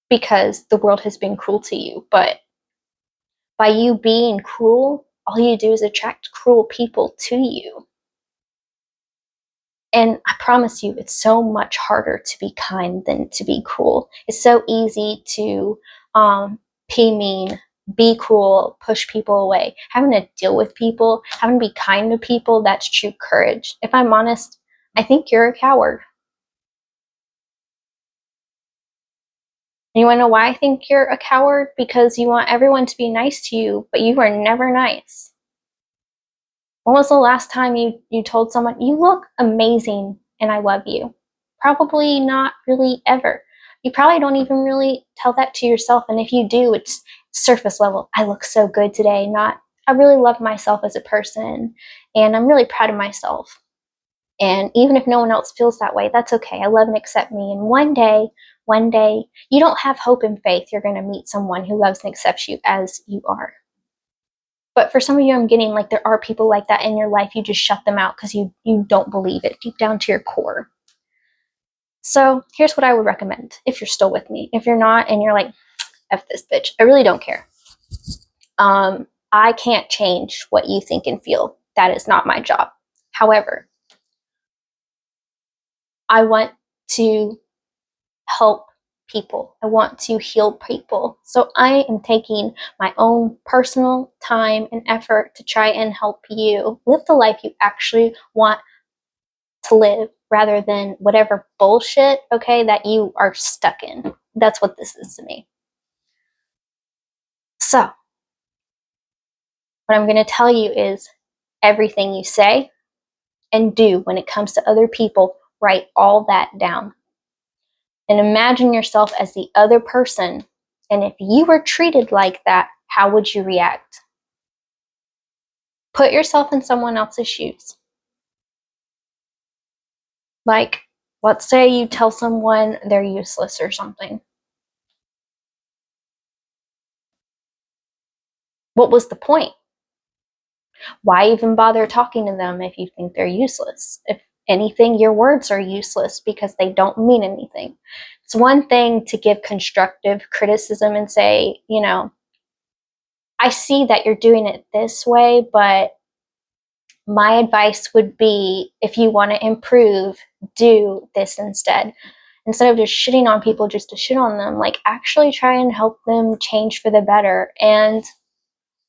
because the world has been cruel to you. But by you being cruel, all you do is attract cruel people to you. And I promise you, it's so much harder to be kind than to be cruel. It's so easy to be mean, be cruel, push people away. Having to deal with people, having to be kind to people, that's true courage. If I'm honest, I think you're a coward. And you want to know why I think you're a coward? Because you want everyone to be nice to you, but you are never nice. When was the last time you told someone, you look amazing and I love you? Probably not really ever. You probably don't even really tell that to yourself. And if you do, it's surface level. I look so good today. Not, I really love myself as a person and I'm really proud of myself. And even if no one else feels that way, that's okay. I love and accept me. And one day, you don't have hope and faith. You're going to meet someone who loves and accepts you as you are. But for some of you, I'm getting like there are people like that in your life. You just shut them out because you don't believe it deep down to your core. So here's what I would recommend if you're still with me. If you're not and you're like, F this bitch, I really don't care. I can't change what you think and feel. That is not my job. However, I want to help people. I want to heal people. So I am taking my own personal time and effort to try and help you live the life you actually want to live rather than whatever bullshit, okay, that you are stuck in. That's what this is to me. So, what I'm going to tell you is everything you say and do when it comes to other people, write all that down. And imagine yourself as the other person. And if you were treated like that, how would you react? Put yourself in someone else's shoes. Like, let's say you tell someone they're useless or something. What was the point? Why even bother talking to them if you think they're useless? If anything, your words are useless because they don't mean anything. It's one thing to give constructive criticism and say, I see that you're doing it this way, but my advice would be if you want to improve, do this instead. Instead of just shitting on people just to shit on them, like actually try and help them change for the better. And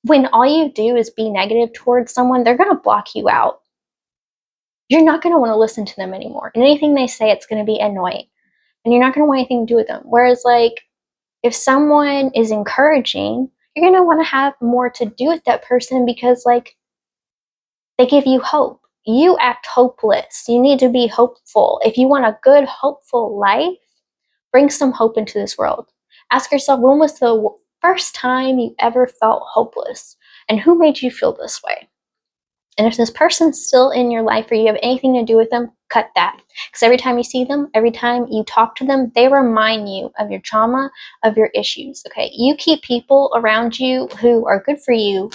when all you do is be negative towards someone, they're going to block you out. You're not going to want to listen to them anymore. And anything they say, it's going to be annoying. And you're not going to want anything to do with them. Whereas, like, if someone is encouraging, you're going to want to have more to do with that person because, like, they give you hope. You act hopeless. You need to be hopeful. If you want a good, hopeful life, bring some hope into this world. Ask yourself, when was the first time you ever felt hopeless? And who made you feel this way? And if this person's still in your life or you have anything to do with them, cut that. Because every time you see them, every time you talk to them, they remind you of your trauma, of your issues, okay? You keep people around you who are good for you,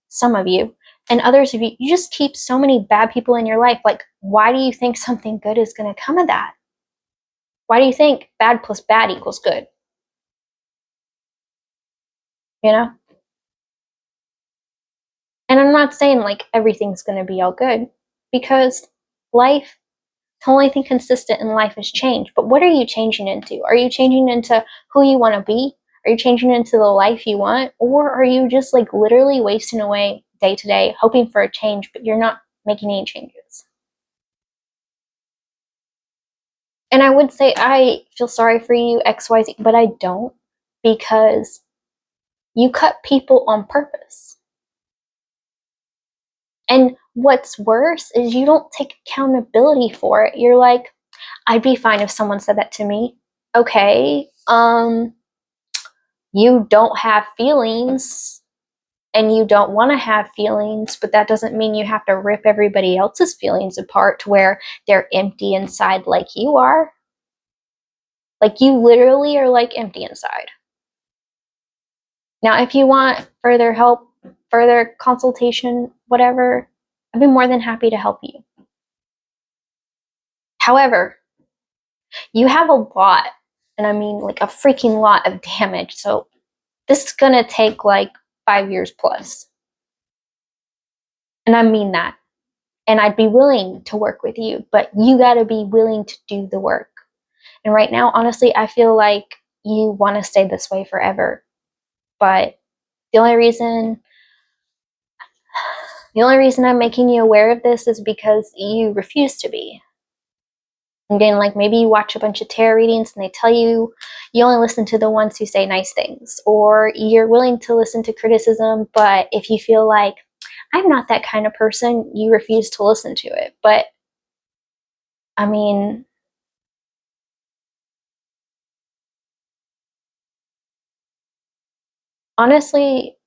some of you, and others of you, you just keep so many bad people in your life. Like, why do you think something good is going to come of that? Why do you think bad plus bad equals good? You know? And I'm not saying like everything's going to be all good because life, the only thing consistent in life is change. But what are you changing into? Are you changing into who you want to be? Are you changing it into the life you want? Or are you just like literally wasting away day to day, hoping for a change, but you're not making any changes? And I would say I feel sorry for you, XYZ, but I don't, because you cut people on purpose. And what's worse is you don't take accountability for it. You're like, I'd be fine if someone said that to me. Okay, you don't have feelings and you don't want to have feelings, but that doesn't mean you have to rip everybody else's feelings apart to where they're empty inside like you are. Like you literally are like empty inside. Now, if you want further help, further consultation, whatever, I'd be more than happy to help you. However, you have a lot, and I mean like a freaking lot of damage. So this is going to take like 5 years plus. And I mean that. And I'd be willing to work with you, but you got to be willing to do the work. And right now, honestly, I feel like you want to stay this way forever. But the only reason I'm making you aware of this is because you refuse to be. Again, like maybe you watch a bunch of tarot readings and they tell you you only listen to the ones who say nice things, or you're willing to listen to criticism, but if you feel like I'm not that kind of person, you refuse to listen to it. But I mean, honestly,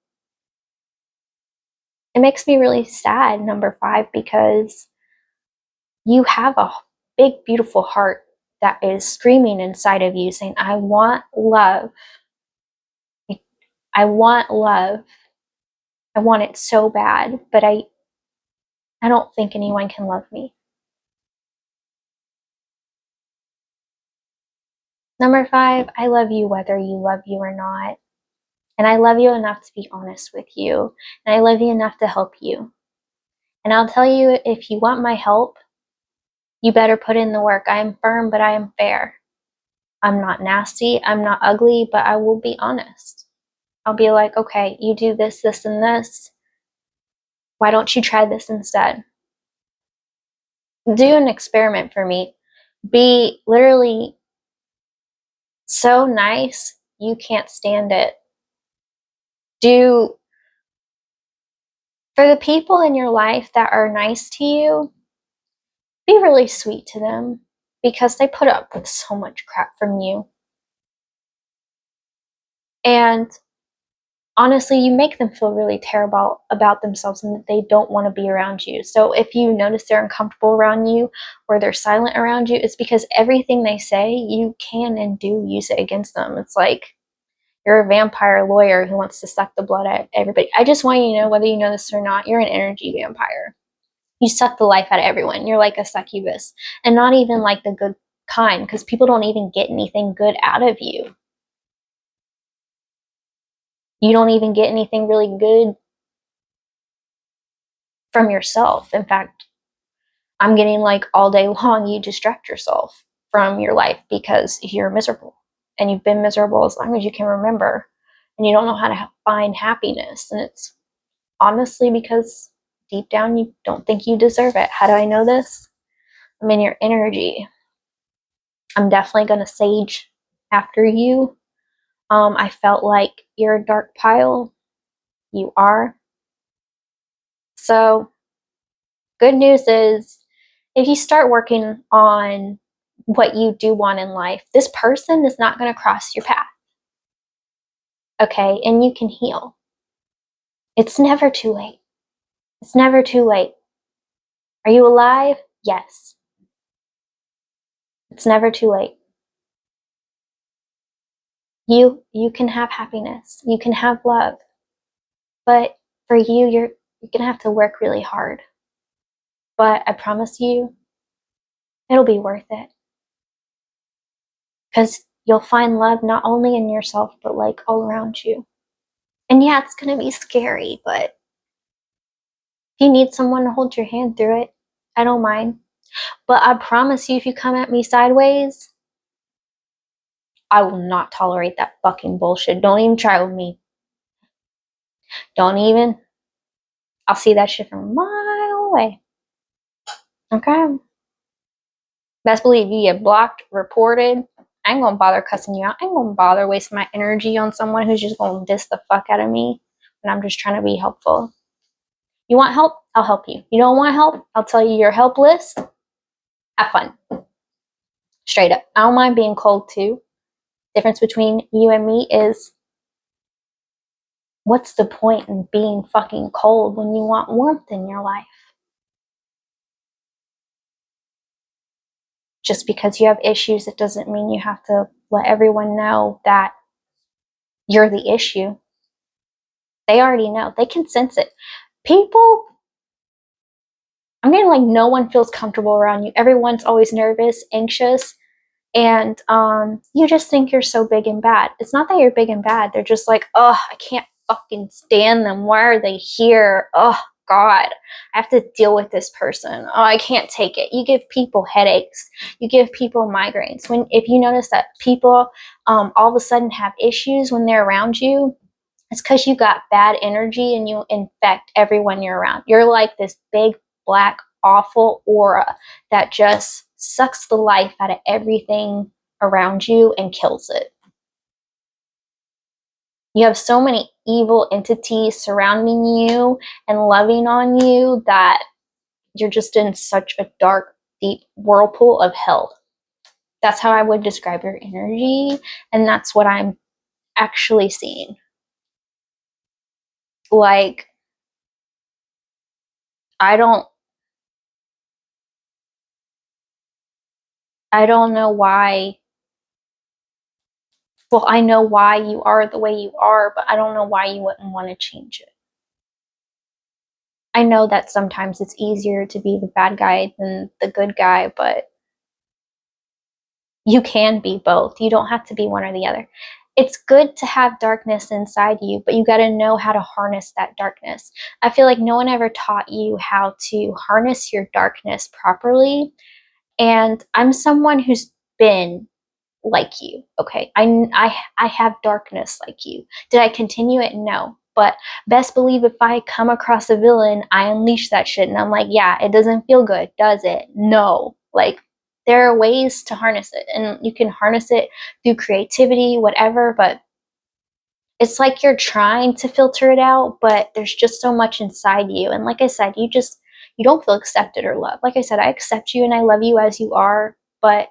it makes me really sad, number 5, because you have a big, beautiful heart that is screaming inside of you saying, I want love. I want love. I want it so bad, but I don't think anyone can love me. Number 5, I love you whether you love you or not. And I love you enough to be honest with you. And I love you enough to help you. And I'll tell you, if you want my help, you better put in the work. I am firm, but I am fair. I'm not nasty. I'm not ugly, but I will be honest. I'll be like, okay, you do this, this, and this. Why don't you try this instead? Do an experiment for me. Be literally so nice, you can't stand it. Do, for the people in your life that are nice to you, be really sweet to them because they put up with so much crap from you. And honestly, you make them feel really terrible about themselves and that they don't want to be around you. So if you notice they're uncomfortable around you or they're silent around you, it's because everything they say, you can and do use it against them. It's like you're a vampire lawyer who wants to suck the blood out of everybody. I just want you to know, whether you know this or not, you're an energy vampire. You suck the life out of everyone. You're like a succubus, and not even like the good kind, because people don't even get anything good out of you. You don't even get anything really good from yourself. In fact, I'm getting like all day long, you distract yourself from your life because you're miserable, and you've been miserable as long as you can remember, and you don't know how to find happiness. And it's honestly because deep down you don't think you deserve it. How do I know this? I'm in your energy. I'm definitely going to sage after you. I felt like you're a dark pile. You are. So, good news is, if you start working on what you do want in life, this person is not going to cross your path. Okay? And you can heal. It's never too late. It's never too late. Are you alive? Yes. It's never too late. You can have happiness. You can have love. But for you, you're going to have to work really hard. But I promise you, it'll be worth it. Because you'll find love not only in yourself, but like all around you. And yeah, it's going to be scary, but if you need someone to hold your hand through it, I don't mind. But I promise you, if you come at me sideways, I will not tolerate that fucking bullshit. Don't even try with me. Don't even. I'll see that shit from a mile away. Okay? Best believe you get blocked, reported. I ain't gonna bother cussing you out. I ain't gonna bother wasting my energy on someone who's just gonna diss the fuck out of me when I'm just trying to be helpful. You want help? I'll help you. You don't want help? I'll tell you you're helpless. Have fun. Straight up. I don't mind being cold too. Difference between you and me is, what's the point in being fucking cold when you want warmth in your life? Just because you have issues, it doesn't mean you have to let everyone know that you're the issue. They already know. They can sense it. People, I'm getting like no one feels comfortable around you. Everyone's always nervous, anxious, and you just think you're so big and bad. It's not that you're big and bad. They're just like, oh, I can't fucking stand them. Why are they here? Oh, God, I have to deal with this person. Oh, I can't take it. You give people headaches. You give people migraines. If you notice that people all of a sudden have issues when they're around you, it's because you got bad energy and you infect everyone you're around. You're like this big, black, awful aura that just sucks the life out of everything around you and kills it. You have so many evil entities surrounding you and loving on you that you're just in such a dark, deep whirlpool of hell. That's how I would describe your energy, and that's what I'm actually seeing. Like, I don't know why. Well, I know why you are the way you are, but I don't know why you wouldn't want to change it. I know that sometimes it's easier to be the bad guy than the good guy, but you can be both. You don't have to be one or the other. It's good to have darkness inside you, but you got to know how to harness that darkness. I feel like no one ever taught you how to harness your darkness properly. And I'm someone who's been like you. Okay. I have darkness like you. Did I continue it? No. But best believe if I come across a villain, I unleash that shit and I'm like, yeah, it doesn't feel good, does it? No. Like, there are ways to harness it, and you can harness it through creativity, whatever, but it's like you're trying to filter it out, but there's just so much inside you. And like I said, you don't feel accepted or loved. Like I said, I accept you and I love you as you are, but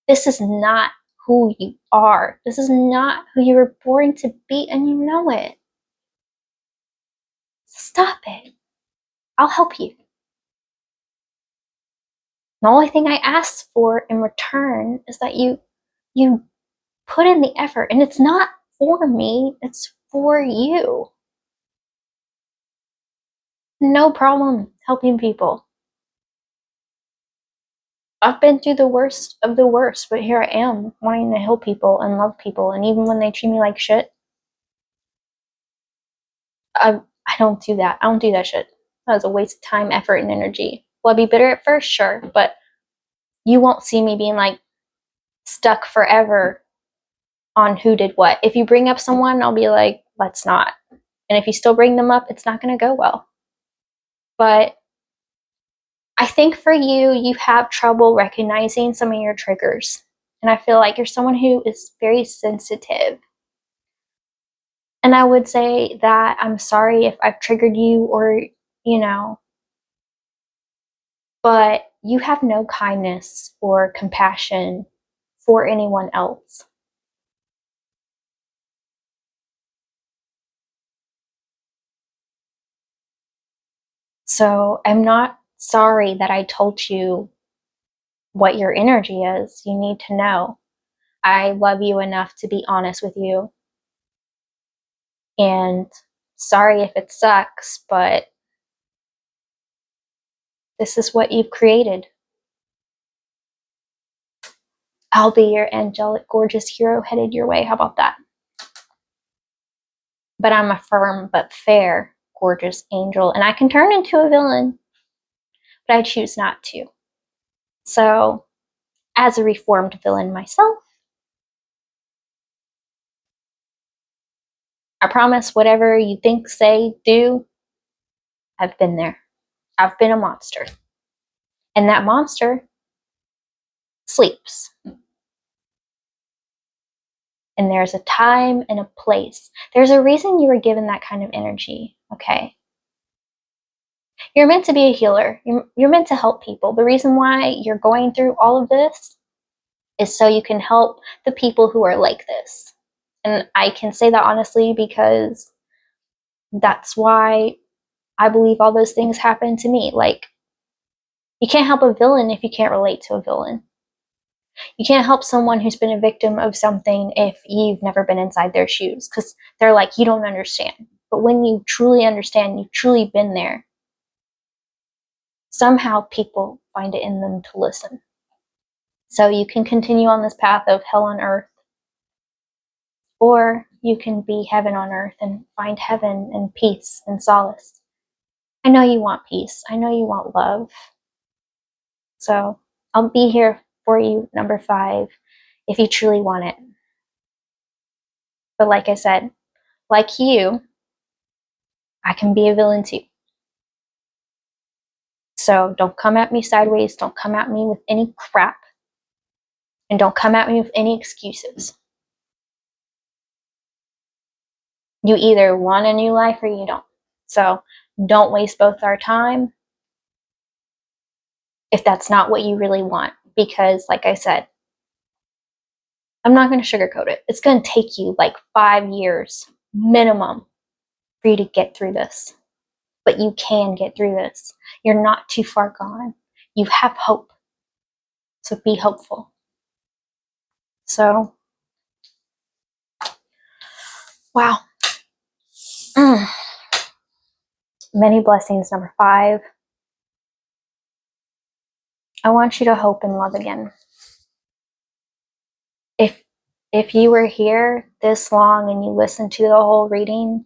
this is not who you are. This is not who you were born to be, and you know it. Stop it. I'll help you. The only thing I ask for in return is that you put in the effort, and it's not for me, it's for you. No problem helping people. I've been through the worst of the worst, but here I am wanting to help people and love people, and even when they treat me like shit, I don't do that. I don't do that shit. That was a waste of time, effort, and energy. Will I be bitter at first? Sure, but you won't see me being like stuck forever on who did what. If you bring up someone, I'll be like, let's not. And if you still bring them up, it's not going to go well. But I think for you, you have trouble recognizing some of your triggers. And I feel like you're someone who is very sensitive. And I would say that I'm sorry if I've triggered you or, you know, but you have no kindness or compassion for anyone else. So I'm not sorry that I told you what your energy is. You need to know. I love you enough to be honest with you. And sorry if it sucks, but this is what you've created. I'll be your angelic, gorgeous hero headed your way. How about that? But I'm a firm but fair, gorgeous angel, and I can turn into a villain, but I choose not to. So, as a reformed villain myself, I promise, whatever you think, say, do, I've been there. I've been a monster. And that monster sleeps. And there's a time and a place. There's a reason you were given that kind of energy, okay? You're meant to be a healer. You're meant to help people. The reason why you're going through all of this is so you can help the people who are like this. And I can say that honestly because that's why I believe all those things happen to me. Like, you can't help a villain if you can't relate to a villain. You can't help someone who's been a victim of something if you've never been inside their shoes, because they're like, you don't understand. But when you truly understand, you've truly been there, somehow people find it in them to listen. So you can continue on this path of hell on earth, or you can be heaven on earth and find heaven and peace and solace. I know you want peace. I know you want love. So I'll be here for you, number 5, if you truly want it. But like I said, like you, I can be a villain too. So don't come at me sideways. Don't come at me with any crap. And don't come at me with any excuses. You either want a new life or you don't. So don't waste both our time if that's not what you really want. Because like I said, I'm not going to sugarcoat it. It's going to take you like 5 years minimum for you to get through this. But you can get through this. You're not too far gone. You have hope. So be hopeful. So, wow. Many blessings, number 5. I want you to hope and love again. If you were here this long and you listened to the whole reading,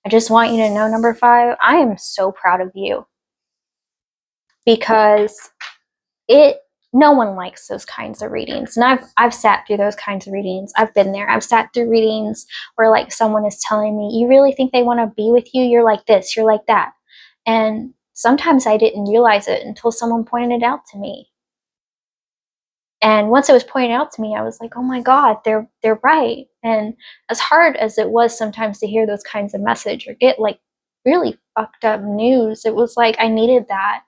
I just want you to know, number 5, I am so proud of you. Because no one likes those kinds of readings. And I've sat through those kinds of readings. I've been there. I've sat through readings where like someone is telling me, you really think they want to be with you? You're like this, you're like that. And sometimes I didn't realize it until someone pointed it out to me. And once it was pointed out to me, I was like, oh my God, they're right. And as hard as it was sometimes to hear those kinds of message or get like really fucked up news, it was like I needed that.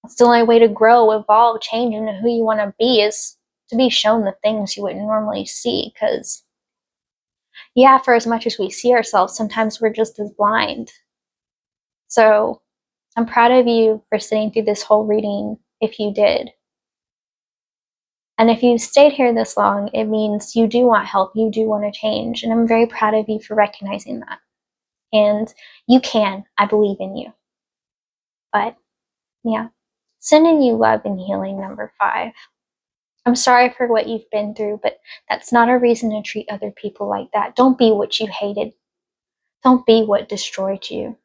It's the only way to grow, evolve, change into who you want to be is to be shown the things you wouldn't normally see. Because, yeah, for as much as we see ourselves, sometimes we're just as blind. So I'm proud of you for sitting through this whole reading if you did. And if you stayed here this long, it means you do want help, you do want to change. And I'm very proud of you for recognizing that. And you can. I believe in you. But, yeah. Sending you love and healing, number 5. I'm sorry for what you've been through, but that's not a reason to treat other people like that. Don't be what you hated. Don't be what destroyed you.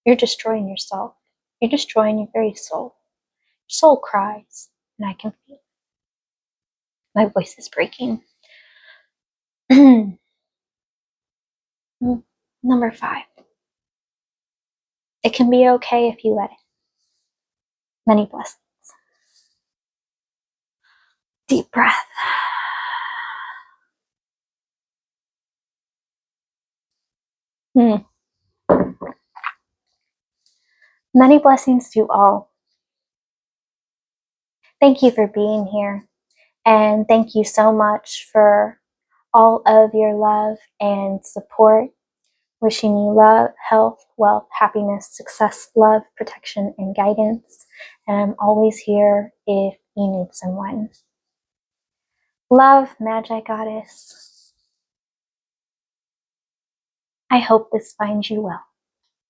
You're destroying yourself. You're destroying your very soul. Your soul cries, and I can feel it. My voice is breaking. Number 5. It can be okay if you let it. Many blessings. Deep breath. Many blessings to all. Thank you for being here. And thank you so much for all of your love and support. Wishing you love, health, wealth, happiness, success, love, protection, and guidance. And I'm always here if you need someone. Love, Magigoddess. I hope this finds you well.